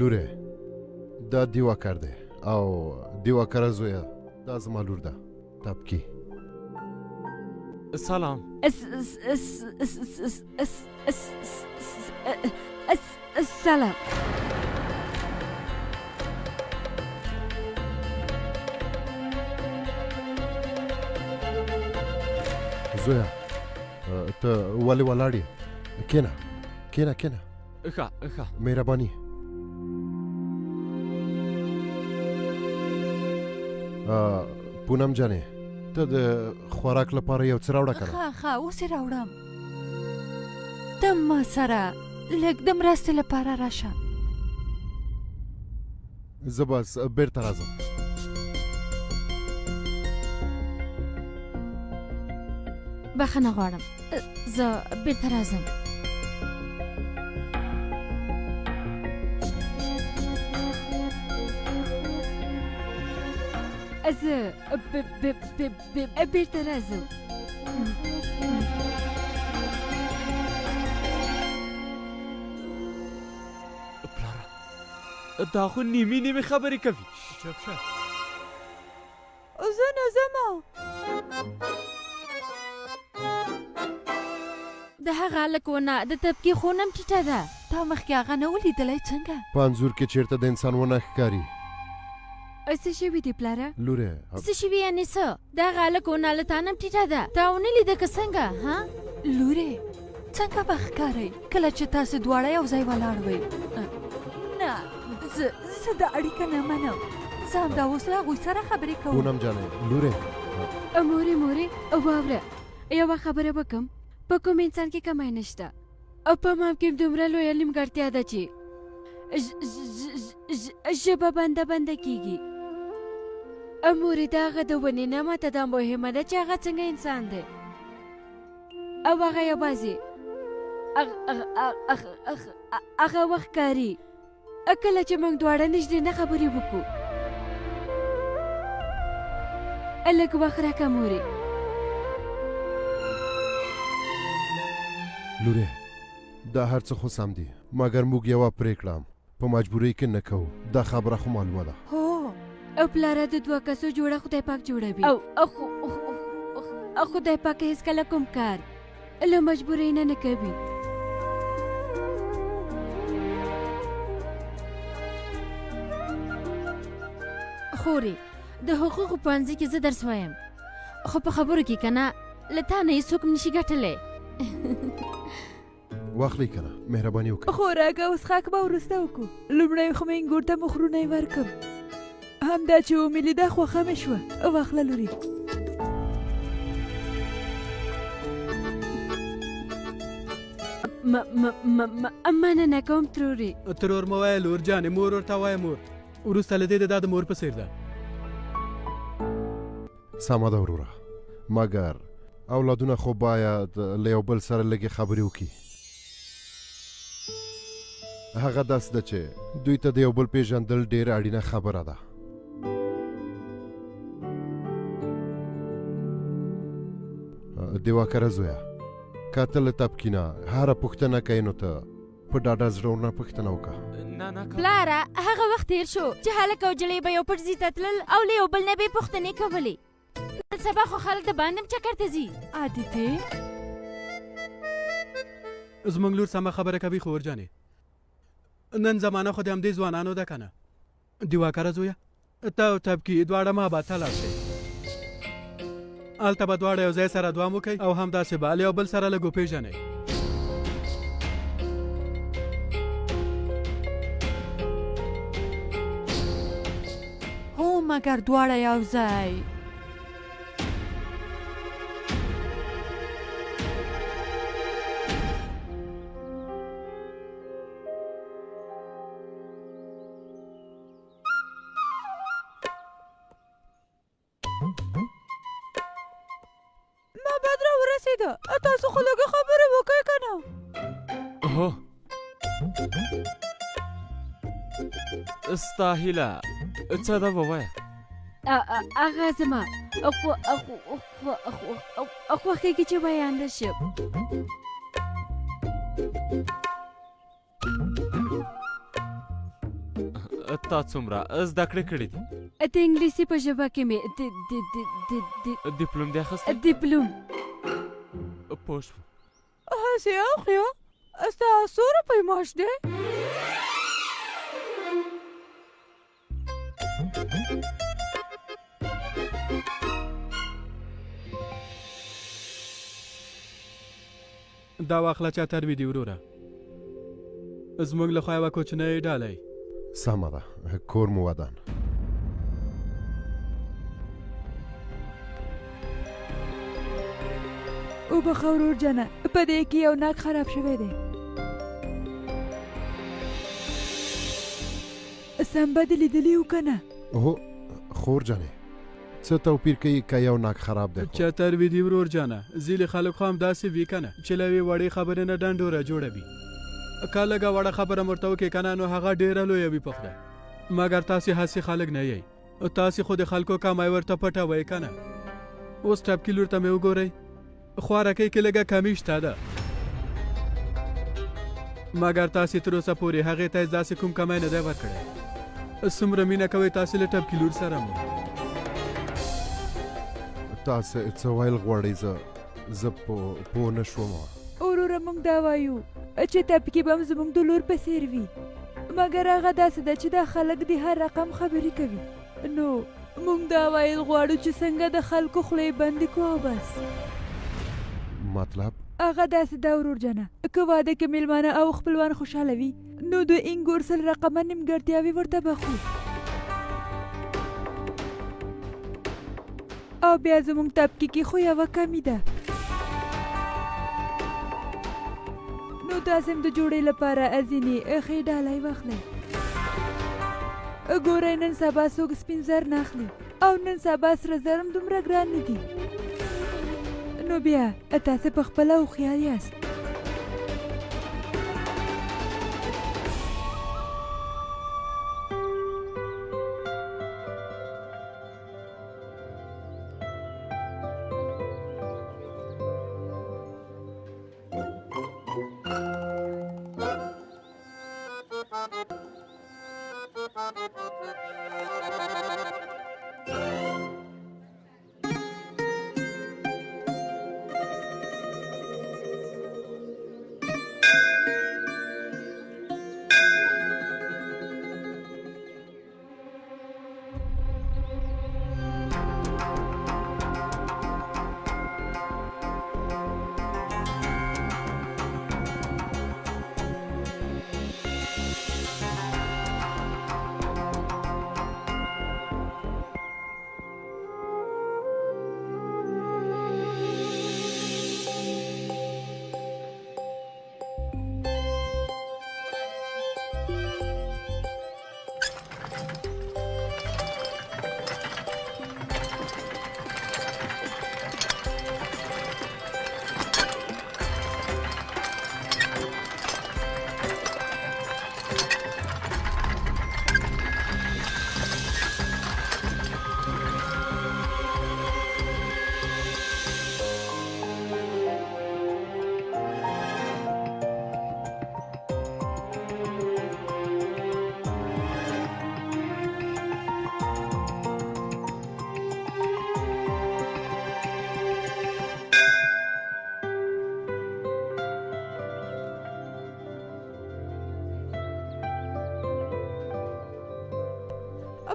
لوره دا دیواکر دی او دیواکر زویه دا زما لور ده تبکی. سلام. سلام. زویا ته ولې ولاړ یې؟ کېنه کېنه کېنه. ښه ښه. مهرباني. پونم جانې ته د خوراک لپاره یو څه راوړه که نه؟ ښه اوس یې راوړم. ته ما سره لږ د مرستې لپاره راشه. زه بس بیرته راځم. بخښنه غواړم، زه بیرته راځم. زه بیرته راځم. پلاره دا خو نیمې خبرې کوي. چپ شه. زه نه ځمه. د هغه هلک ونه د تبکي خونه هم ټیټه ده. تا مخکې هغه نه ولیدلی څنګه؟ په انځور کې چېرته د انسان ونه ښکاري. څه شوي دي پلاره؟ لوره څه شوي یعنې څه؟ د هغه هلک ونه له تا نه هم ټیټه ده. تا ونه لیده که څنګه؟ ها لورې څنګه به ښکارئ کله چې تاسې دواړه یو ځای ولاړ وئ؟ نه زه دا اړیکه نه منم. زه همدا اوس له هغوی سره خبرې کوم. پونم جانې لوره مورې واوره، یوه خبره وکړم. په کوم انسان کې کمی نشته او په ما کې دومره لویه نیمګړتیا ده چې ژبه بنده کېږي. مورې د هغه د ونې نه ماته دا مهمه ده چې هغه څنګه انسان دی او هغه یوازې هغه وخت کاري کله چې موږ دواړه نږدې نه خبرې وکړو. لږ وخت راکړه مورې. لوره دا هر څه خو سم دي مګر موږ یوه پرېکړه په مجبورۍ کې نه کوو. دا خبره خو معلومه ده. هو او پلاره د دوه کسو جوړه خدای پاک جوړوي او خدای پاک هیڅکله کوم کار له مجبورۍ نه کوي. خورې د حقوقو پوهنځي کې زه درس وایم، خو په خبرو کې که نه له تا نه هېڅوک نشي ګټلی. واخلئ که نه مهرباني وکړئ. خوراک او څښاک به وروسته وکړو. لومړی خو مې انګور ته مخرونه ورکړم، همدا چې ومې لیده خوښه مې شوه. واخله لورې. مننه کوم ترورې. ترور مه وایه لور جانې، مور ورته وایه مور. وروسته له دې د دا د مور په څېر ده. سمه ده وروره، مګر اولادونه خو باید له یو بل سره لږې خبرې وکړي. هغه داسې ده چې دوی ته د یو بل پیژندل ډېره اړینه خبره ده. دیواکره زویه که ته له تبکي نه هره پوښتنه کوې نو ته په ډاډه زړه ورنه پوښتنه وکړه. پلاره هغه وخت تېر شو چې هلک او نجلۍ به یو پټ ځای ته تلل او له یو بل نه به یې پوښتنې کولې. نن سبا خو خلک د باندې هم چکر ته ځي. عادتې زموږ لور سمه خبره کوي خور جانې. نن زمانه خو د همدې ځوانانو ده که نه؟ دیواکره زویه ته او تبکي دواړه ماباته لاړ شئ. هلته به دواړه یو ځای سره دوام وکئ او همداسې به له یو بل سره لږ وپېژنئ. هو مګر دواړه یو ځای. نوبت را ورسېده، تاسو خو لږه خبرې وکړئ که نه؟ هو ستا هیله څه ده ووایه. هغه زما خوښېږي چې بیان شم. تا څومره زده کړې کړې دي؟ د انګلیسي په ژبه کې مې ډیپلوم دې اخیستی؟ ډیپلوم. پوه شوم. هسې اخیا ستا څو روپۍ معاش دی؟ دا واخله چتر وي دي وروره. زموږ له خوا یوه کوچنۍ ډالۍ. سمه ده کور مو ودان. وبخه ورور جانه په دې کې یو ناک خراب شوی دی. سمبه دې لیدلي و که نه؟ هو خور جانې څه توپیر کوي که یو ناک خراب دی؟ چتر وي دي ورور جانه ځینې خلک خو همداسې وي که نه چې له یوې وړې خبرې نه ډنډوره جوړه وي. که لږه وړه خبره ورته وکړې که نه نو هغه ډېره لویه وي په خدای. مګر تاسې هسې خلک نه یئ. تاسې خو د خلکو کمای ورته پټوئ که نه. اوس ټپکي لور ته مې وګورئ. خوارکۍ کې لږه کمي شته ده. مګر تاسې تر اوسه پورې هغې ته داسې کوم کمی نه دی ورکړی. څومره مینه کوئ تاسې له ټپکي لور سره مو. تاسې څه ویل غواړئ؟ زه پوه نه شوم. وروره موږ دا وایو چې ټپکي به هم زموږ د لور په څېر وي. مګر هغه داسې ده چې دا خلک د هر رقم خبرې کوي. نو موږ دا ویل غواړو چې څنګه د خلکو خولې بندې کړو او بس. مطلب هغه داسې ده ورور جانه که واده کې میلمانه او خپلوان خوشحاله وي نو د انګور سل رقمه نیمګړتیاوې ورته بخو. او بیا زموږ طبقې کې خو یوه کمی ده. نو تاسې هم د جوړې لپاره ځینې ښې ډالۍ واخلئ. ګورئ نن سبا څوک سپین زر نه اخلي او نن سبا سره زر هم دومره ګران نه دي. نو بیا تاسې په خپله هوښیار یاست.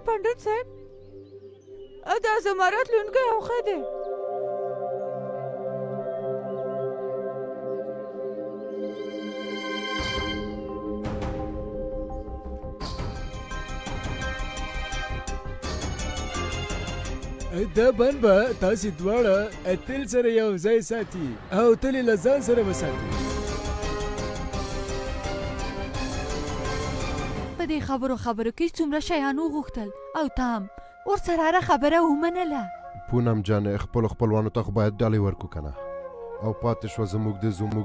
پنډت صاحب دا زما راتلونکی او ښه دی. دا بند به تاسې دواړه تل سره یو ځای ساتي او تل یې له ځان سره به ساتي. په دې خبرو کې څومره شیان وغوښتل او ته هم ورسره هره خبره ومنله. پونم جان خپلو خپلوانو ته خو باید ډالۍ ورکړو که نه او پاتې شوه زموږ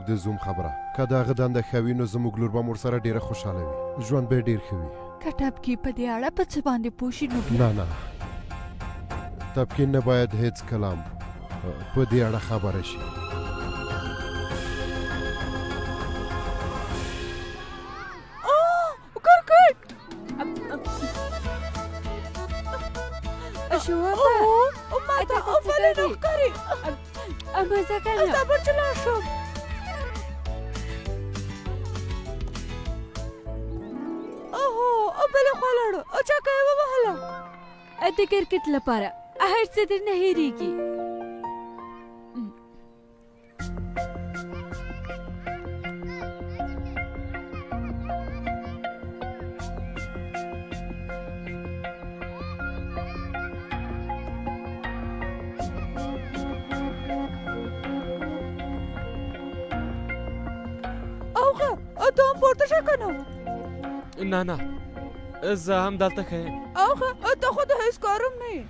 د زوم خبره. که د هغه دنده ښه وي نو زموږ لور به هم ورسره ډېره خوشحاله وي. ژوند به یې ډېر ښه وي. که ټپکي په دې اړه په څه باندې پوه شي نو نه طبقې نه باید هیڅ کلام په دې اړه خبره شي. دی مزه کنه صبر چلا شم اوهو بل خلاړو اچھا کوي وهلا د کرکټ لپاره هر څه در نه هېریږي اوغه ته هم پورته شه کنه نه نه زه هم دلته ښه یم اوغه ته خو د هیڅ کارم نه یې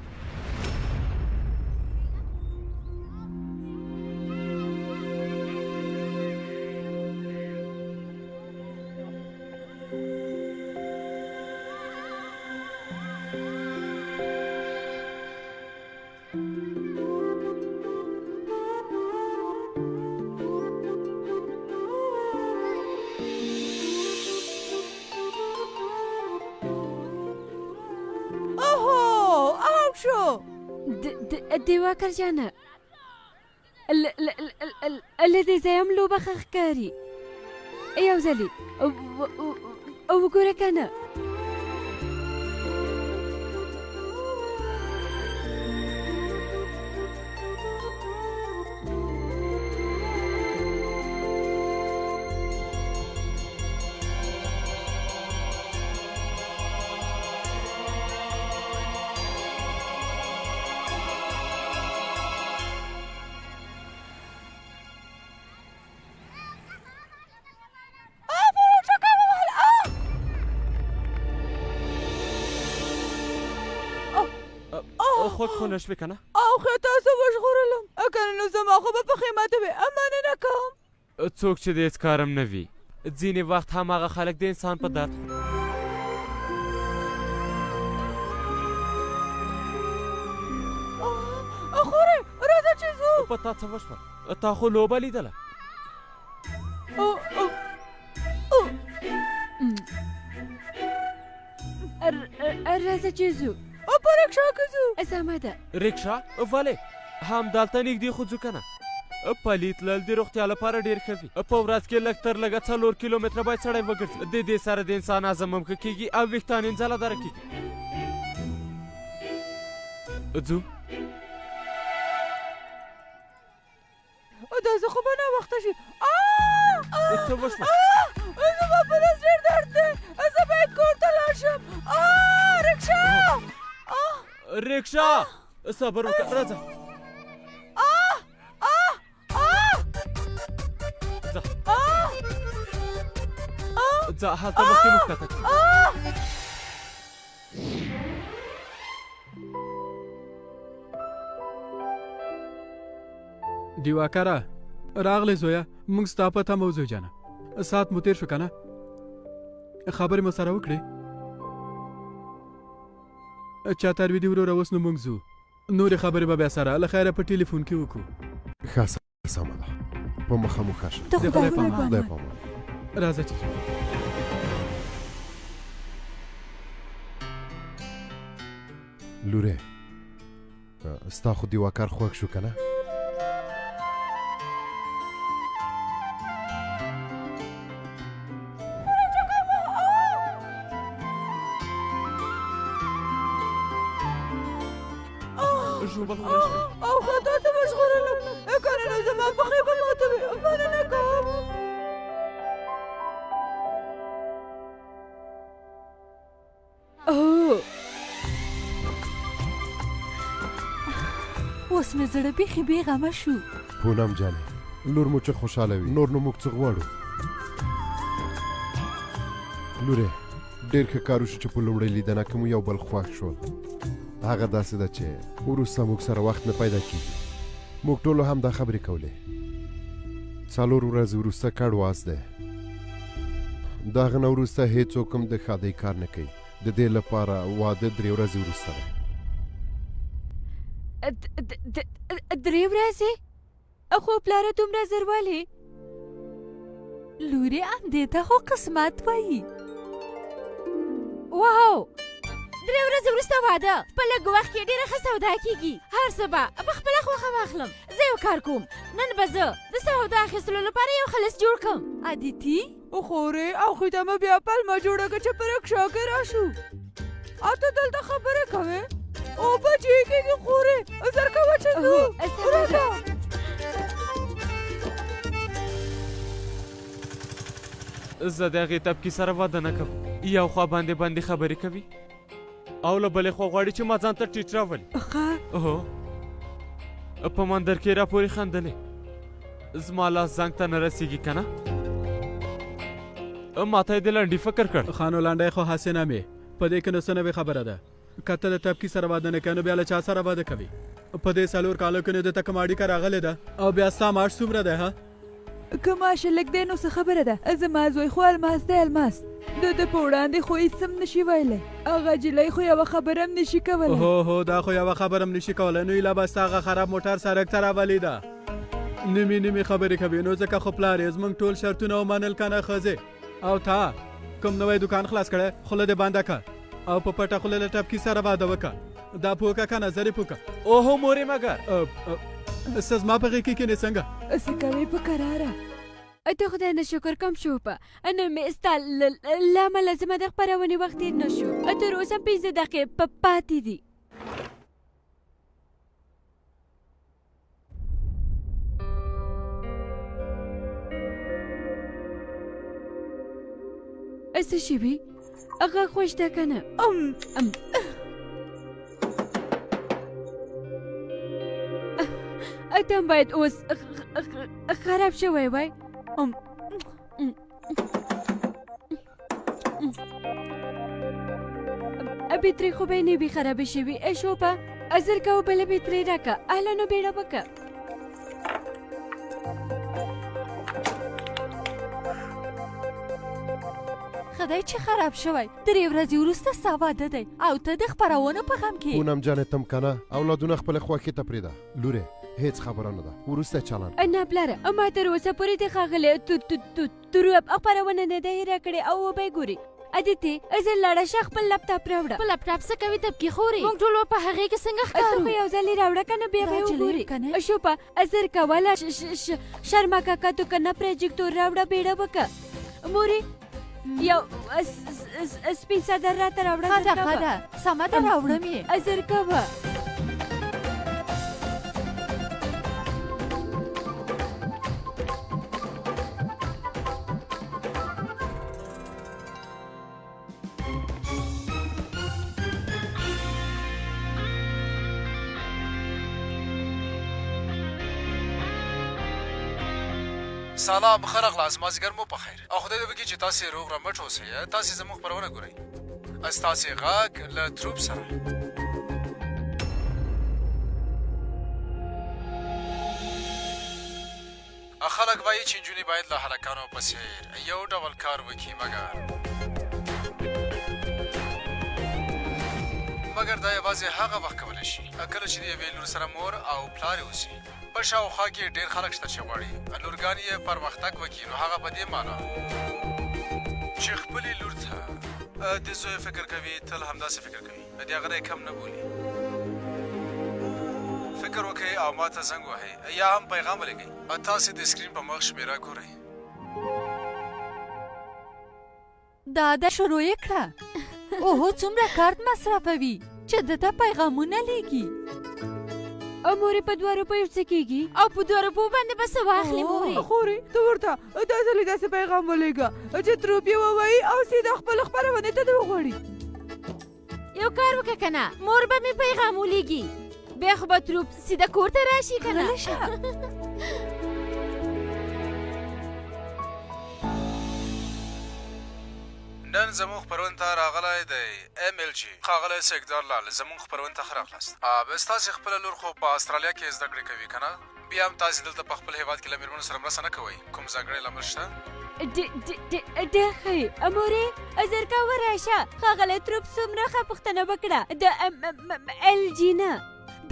دیواکر جانه له دې ځای هم لوبه ښه ښکاري یو ځلې وګوره که نه خود خو نشوې که نه اوخه تاسو وژغورلم کنه نو زما خو به پښې ماته وې مننه کوم څوک چې د هېڅ کارم نه وي ځینې وخت هماغه خلک د انسان په درد خورې راځه چې ځو په تا څه وشوه تا خو لوبه لیدله راځه چې ځو په رکشا کې ځو سمه ده رکشا ولې همدلته نږدې خو ځو که نه پلي تلل د روغتیا لپاره ډېر ښه وي په ورځ کې لږ تر لږه 4 کیلومتره باید سړی وګرځي د دې سره د انسان هضم هم ښه کېږي او ویښتان یې ځله دره کېږي ځو دا زه خو به ناوخته شي څه وشوه زما په لاس ډېر درد دی زه باید کور ته لاړ شم رکشا رکشا صبر وکړه راځه ځه هلته مخکې موږ کښته کړو دیواکره راغلی زویه موږ ستا په تمه وځو جانه ساعت مو تېر شو که نه خبرې مو سره وکړې چا ترویدي وروره اوس نو موږ ځو نورې خبرې به بیا سره له خیره په ټلیفون کې وکړو ښه سمه ده په مخه مو ښه شه ته خدای پامان. خدای پامان راځه چې لورې ستا خو دیواکر خوښ شو که نه ژوبل خو نشوې اوخه تاسو وژغورلم کنه نو زما پښې به ماته وې مننه کوم اوس مې زړه بیخي بېغمه شو پونم جانې لور مو چې خوشحاله وي نور نو موږ څه غواړو لورې ډېر ښه کار وشو چې په لومړۍ لیدنه کې مو یو بل خوښ شول هغه داسې ده چې وروسته موږ سره وخت نه پیدا کېږي موږ ټولو هم دا خبرې کولې 4 ورځې وروسته کډواس دی د هغه نه وروسته هېڅوک هم د ښادۍ کار نه کوي د دې لپاره واده 3 ورځې وروسته دی 3 ورځې خو پلاره دومره زر ولې لورې همدې ته خو قسمت وایي واو درې ورځې وروسته واده په لږ وخت کې ډېره ښه سودا کېږي هر څه به په خپله خوښه واخلم زه یو کار کوم نن به زه د سودا اخیستلو لپاره یو خلص جوړ کړم عادتي خورې او خیته مې بیا پلمه جوړه کړه چې په رکشا کې راشو او ته دلته خبرې کوې او بچې کېږي خورې زر کوه چې ځو راځه زه د هغې طبقې سره واده نه کوم یو خوا باندې باندې خبرې کوي او له بلې خوا غواړي چې ما ځان ته ټیټ راولي هو په مندر کې راپورې خندلې زما لاس زنګ ته نه رسېږي که نه ما ته یې د لنډي فکر کړ خانو لنډی خو حسینه مې په دې کې نو څه نوې خبره ده که ته د طبقې سره واده نه کوې نو بیا له چا سره واده کوي په دې 4 کالو کې نو دته کومه اړیکه راغلې ده او بیا ستا معاش څومره دی ها که معاش لږ دی نو څه خبره ده زما زوی خو الماس دی الماس د ده په وړاندې خو هېڅ هم نشي ویلی هغه جلۍ خو یوه خبره هم نشي کولی هو دا خو یوه خبره هم نشي کولی نو ایله به ستا هغه خراب موټر سړک ته راولي ده نیمې خبرې کوي نو ځکه خو پلار یې زموږ ټول شرطونه ومنل که نه ښځې او تا کوم نوی دکان خلاص کړی خوله دې بنده که او په پټه خوله له ټپکي سره واده وکړه دا پوه که که نه زرې پوه که اوهو مورې مګر څه زما په غېږ کې کښېنې څنګه څه کوې په کراره ته خدای نه شکر کم شو په نن مې ستا له امله زما د خپرونې وخت تېر نه شو تر اوسه 5 دقیقې پاتې دي څه شوي هغه خوش ده که نه ته باید اوس خراب شوی وای بیترۍ خو به یې نه وي خرابې شوي شوپه زر کوه بله بیترۍ راکړه اهلا نو بیړه وکړه خدای چې خراب شوی 3 ورځې وروسته ستا واده دی او ته د خپرونو په غم کې پونم جانې تم که نه اولادونه خپلې خوښې ته پرېږده لورې هیڅ خبره نه ده وروستی چلند نه پلاره ما تر اوسه پورې د ښاغلي تروپ خپرونه نه ده هېره کړې او وبه یې ګوري ادیتې زه لاړه شه خپل لپټاپ راوړه خپل لپټاپ څه کوي طبقې خورې موږ ټول په هغې کې څنګه ښکارو ته خو یو ځل یې راوړه که نه بیا به یې وګوري شوپه زر کوله شرما کاکا تو که نه پروجیکټور راوړه بیړه وکړه مورې یو سپین صدر راته راوړه ښه ده سمه ده راوړم یې زر کوه سلام ښه راغلاست مازدیګر مو په خیر او خدای دې وکړي چې تاسې روغ رمټ اوسئ تاسې زموږ خپرونه ګورئ ستاسې غږ له تروپ سره خلک وایي چې نجونې باید له هلکانو په څېر یو ډول کار وکړي مګر دا یوازې هغه وخت کولی شي کله چې د یوې لور سره مور او پلار یې اوسي په شاوخوا کې ډېر خلک شته چې غواړي لورګانې یې پرمختګ وکړي نو هغه په دې معنا چې خپلې لور ته د زوی فکر کوي تل همداسې فکر کوي د هغه نه کم نه بولي فکر وکړئ او ما ته زنګ وهئ یا هم پیغام ولیکئ تاسې د سکرین په مخ شمېره ګورئ دا شروع یې کړه اوهو څومره کارت مصرفوي چې دته پیغامونه لیکي مورې په 2 روپیو څه کېږي او په 2 روپیو باندې به څه واخلې مورې خورې ته ورته دا ځلې داسې پیغام ولېږه چې تروپ یې ووایي او سیده خپله خپرونې ته دې وغواړي یو کار وکړه که نه مور به مې پیغام ولیږي بیا خو به تروپ سیده کور ته راشي که نه نن زموږ خپرون ته راغلی دی MLG ښاغلی سیکدار لال زموږ خپرون ته ښه راغلاست ستاسې خپله لور خو په استرالیا کې زده کړې کوي که نه بیا هم تاسې دلته په خپل هېواد کې له مېرمنو سره مرسته نه کوئ کوم ځانګړی لامل شته ډېر ښه مورې زر کوه راشه ښاغلی تروپ څومره ښه پوښتنه وکړه د LG نه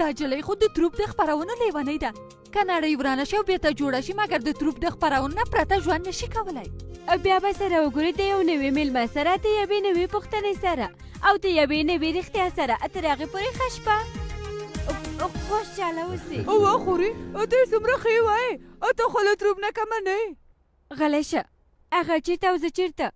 دا جلۍ خو د تروپ د خپرونو لیونۍ ده که نړۍ ورانه شي او بېرته جوړه شي مګر د تروپ د خپرونو نه پرته ژوند نشي کولی بیا به سره وګورئ د یو نوي میلمه سره د یوې نوې پوښتنې سره او د یوې نوې رښتیا سره تر هغې پورې ښه شپه خوشحاله اوسئ. خوري ته څومره ښې وایې او ته خو له دروب نه کمه نه یې. غلی شه، هغه چېرته او زه چېرته.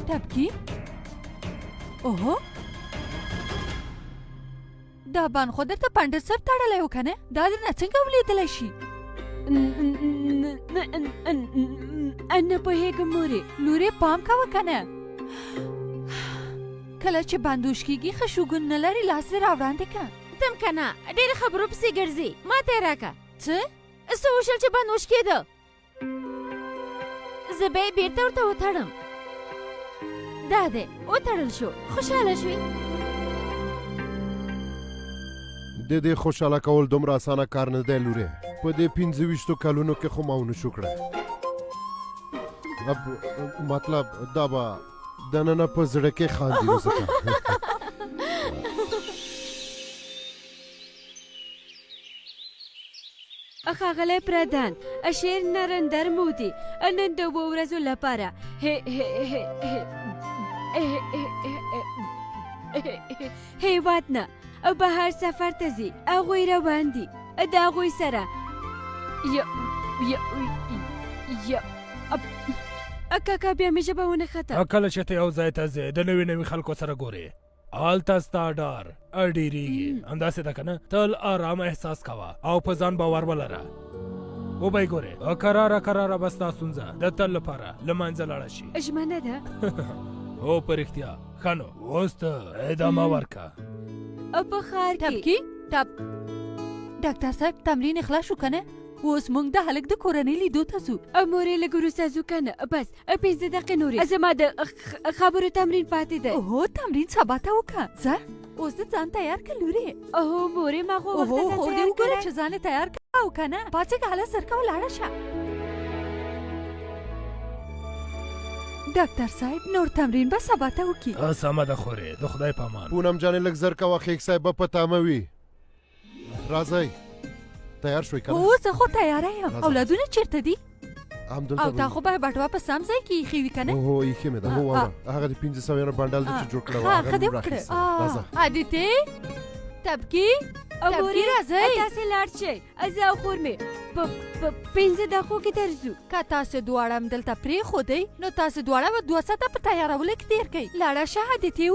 ټپکي اوهو دا بان خو درته پنډر صاحب تړلی و که نه؟ دا درنه څنګه ولیدلی شي؟ نه پوهېږم مورې. لورې پام کوه که نه؟ کله چې بندوش کېږي ښه شوګون نه لري لاس دې راوړاندې که. تم که نه ډېرې خبرو پسې ګرځې. ما ته یې راکړه. څه؟ څه وشل چې بندوش کېده؟ زه به یې بېرته ورته وتړم. دا دی وتړل شو. خوشحاله شوې؟ د دې خوشحاله کول دومره اسانه کار نه دی لورې. په دې 25 کلونو کې خو ما ونه شو کړی. مطلب دا به دننه په زړه کې خاندي ځکه. ښاغلی پردان شعر نرندر مودي نن د 2 ورځو لپاره هیواد نه بهر سفر ته ځي. هغوی روان دي. د هغوی سره کاکا بیا مې ژبه ونښته. کله چې ته یو ځای ته ځې د نوي نوي خلکو سره ګورې هلته ستا ډار ډېرېږي. همداسې ده که نه؟ تل آرام احساس کوه او په ځان باور ولره. وبه یې ګورې کراره کراره به ستا ستونزه د تل لپاره له منځه لاړه شي. ژمنه ده؟ هو په رښتیا. ښه نو اوس ته ادامه ورکړه. په ښار کې ټپکي ډاکټر صاحب تمرین اخلاص شو که نه؟ اوس موږ د هلک د کورنۍ لیدو ته ځو. مورې لږ وروسته ځو که نه؟ بس 15 دقیقې نورې. زما د خبرو تمرین پاتې دی. اوهو تمرین سبا ته وکړه. ځه اوس دې ځان تیار کړه لورې. اوهو مورې ما خو وخته ځان خو دې تیار وګوره کړی. چې ځان یې تیار کړه او که نه پاڅېږه هله سرکه ولاړه شه. ډاکټر صاحب نور تمرین به سبا ته وکړي. سمه ده خورې د خدای په امان. پونم جانې لږ زر کوه خیک صاحب به په تامه وي. راځئ تیار شوئ که نه؟ هو زه خو تیاره یم. اولادونه چېرته دي؟ همدلته او تا خو به بټوه په سم ځای کې ایښې وي که نه؟ هو ایښې مې ده. هو واوره هغه د 500 بنډل دی چې جوړ کړی و ښه دې وکړه. عادتې ټپکي راځئ. تاسې لاړ شئ. زه او خور مې په 15 دقیقو کې درځو. که تاسې دواړه همدلته پرېښودئ نو تاسې دواړه به 2 ساعته په تیارولو کې تېر کوئ. لاړه شه عادتې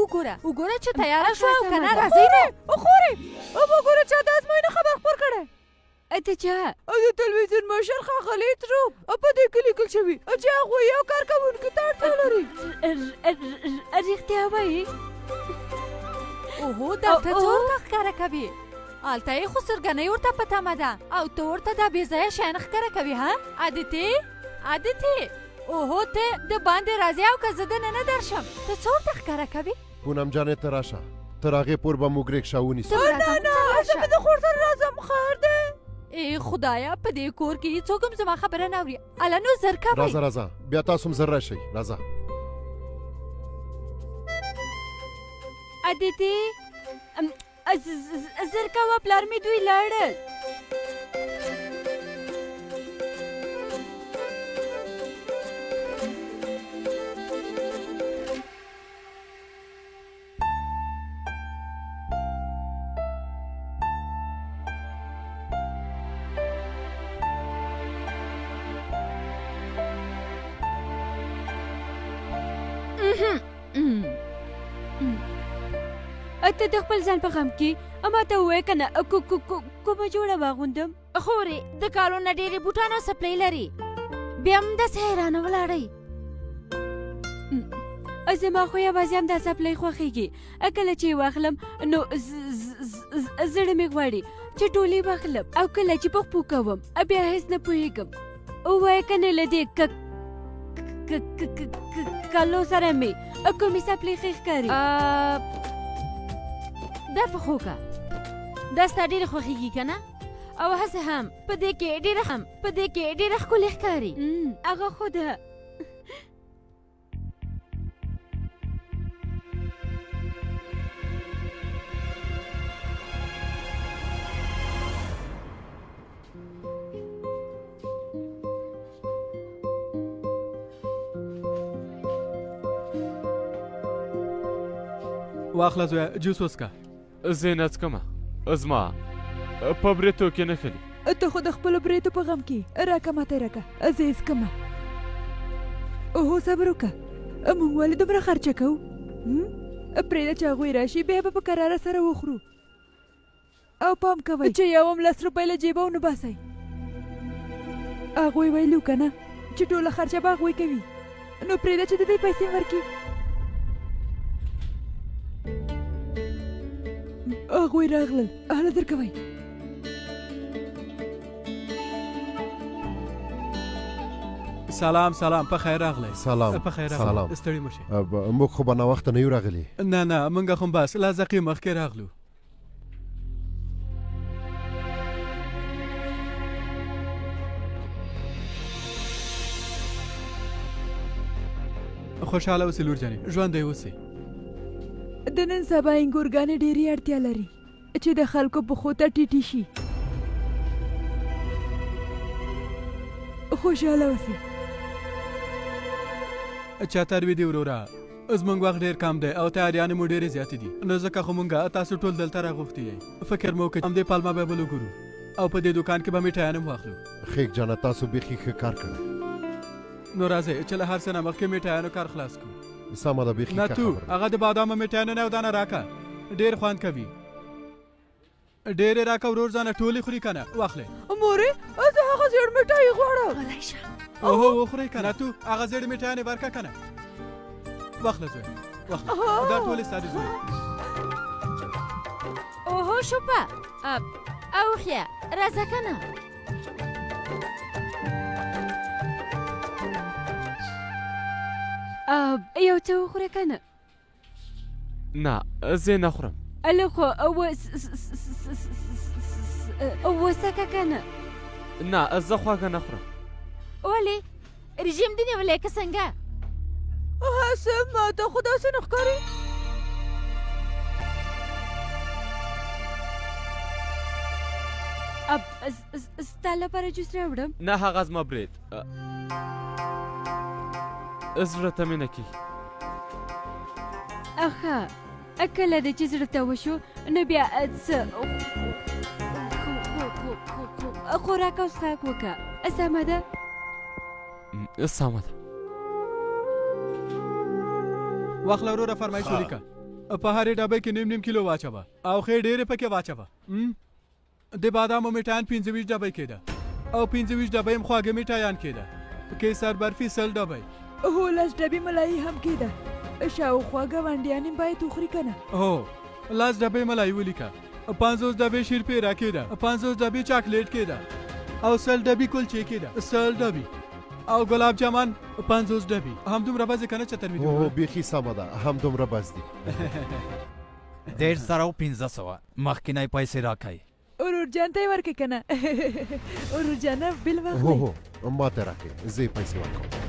وګوره چې تیاره شوه او که نه راځئ نه. خورې وګوره چا د ازموینې خبر خپور کړی. ته چا؟ د تلویزیون مشر ښاغلی تروپ په دې کې لیکل شوي چې هغوی یو کارکوونکي ته اړتیا لري. رښتیا وایي؟ اوهو ډاکټر څه ورته ښکاره کوي؟ هلته یې خو سرګنۍ ورته په تمه ده او ته ورته دا بېځایه شیان ښکاره کوي. ها عادتې اوهو ته د باندې راځې او که زه دننه درشم ته څه ورته ښکاره کوي؟ پونم جانې ته راشه تر هغې پور به موږ رکشه ونیسو. نه زه به د خور سره راځم. خیر دی. ای خدایا په دې کور کې څوک هم زما خبره نه اوري. اله نو زر کوئ. راځه بیا تاسو هم زر راشئ. راځه عادتې زر کوه پلار مې دوی لاړل. ته د خپل ځان په غم کې اما ته ووایه که نه کومه جوړه واغوندم؟ خورې د کالو نه ډېرې بوټان او څپلۍ لري بیا هم داسې حیرانه ولاړئ. زما خو یوازې هم دا څپلۍ خوښېږي. کله چې یې واخلم نو زړه مې غواړي چې ټولې واخلم او کله چې پخپو کوم بیا هېڅ نه پوهېږم. ووایه که نه له دې کالو سره مې کومې څپلۍ ښې ښکاري؟ دا پخو که دا ستا ډېرې خوښېږي که نه؟ او هسې هم په دې کې ډېره ښکلې ښکاري. هغه خو ده. واخله زویه جوس وڅکه. زه نه څکمه زما په برېتو کې نه ښه دي. ته خو د خپلو برېتو په غم کې راکه ماته راکه زه یې څکمه. اوهو صبر وکړه موږ ولې دومره خرچه کوو؟ پرېږده چې هغوی راشي بیا به په کراره سره وخورو. او پام کوئ چې یو هم 10 روپۍ له جیبه ونه باسئ. هغوی ویلو که نه چې ټوله خرچه به هغوی کوي نو پرېږده چې د دوی پیسې ورکړي. هغوی راغلل هله درکوئ. سلام په خیر راغلی. سلام په خیر سلام. راغلی. ستړي مشه. موږ خو به ناوخته نه یو راغلي. نه موږ خو بس لازقې مخکې راغلو. خوشحاله اوسې لور جانې ژوندی اوسې. د نن سبا انګورګانې ډېرې اړتیا لري چې د خلکو پښو ته ټیټې شي. خوشحاله اوسې. چاتر وي دي وروره زموږ وخت ډېر کم دی او تیاریانې مو ډېرې زیاتې دي نو ځکه خو مونږ تاسو ټول دلته راغوښتي یئ. فکر مو وکړ همدې پالما به بل وګورو او په دې دوکان کې به میټایان هم واخلو. خیک جانه تاسو بیخي ښه کار کړی. نو راځئ چې له هر څه نه مخکې میټایانو کار خلاص کړو. سمه ده بیخي نه ښه تو خبره. هغه د بادامو میټایانو نه یو دانه راکه ډېر خوند کوي. ډېرې راکه ورور ځانه ټولې خوري که نه واخلئ. مورې زه هغه زیړ میټایي غواړم. غلی شه. اوهو وخورئ که نه تو هغه زیړې میټایانې ورکه که نه. واخله زوی واخله دا ټولې ستا دي زوی. اوهو شوپه اوښیه راځه که نه. یو څه وخوره که نه. نه زه نه خورم. الو خو وڅکه که نه. نه زه خواږه نه خورم. ولې رژیم دې نیولی که څنګه؟ هسه ماته خو داسې نه ښکاري. ستا لپاره جوس راوړم؟ نه هغه زما برید زړه ته مې نه کېږي. اخه کله دې چې زړه ته وشو نو بیا څه خوراک او څښاک وکړه. سمه ده؟ سمه ده. واخله وروره فرمایش ولیکه. په هرې ډبې کې نیم کیلو واچوه او ښې ډېرې پکې واچوه. د بادامو میټایان 25 ډبې کېده او 25 ډبې هم خواږه میټایان کېده. کیسر برفي 100 ډبې. هو 10 ډبې ملایي هم کېده. شاوخوا ګاونډیان هم باید وخوري که نه. هو 10 ډبې ملایي ولیکه. 50 ډبې شیرپیره کېده. 50 ډبې چاکلیټ کېده او 100 ډبې کلچې کېده. 100 ډبې او ګلاب جامن 50 ډبې. همدومره بس که نه چتر مې اوه بیخي سمه ده همدومره بس دي. 150 او 1500 مخکینی پیسې راکړئ. ورور جان ته یې ورکړې که نه. ورور جانه بل واخلئ. هو ما ته راکړئ زه یې پیسې ورکوم.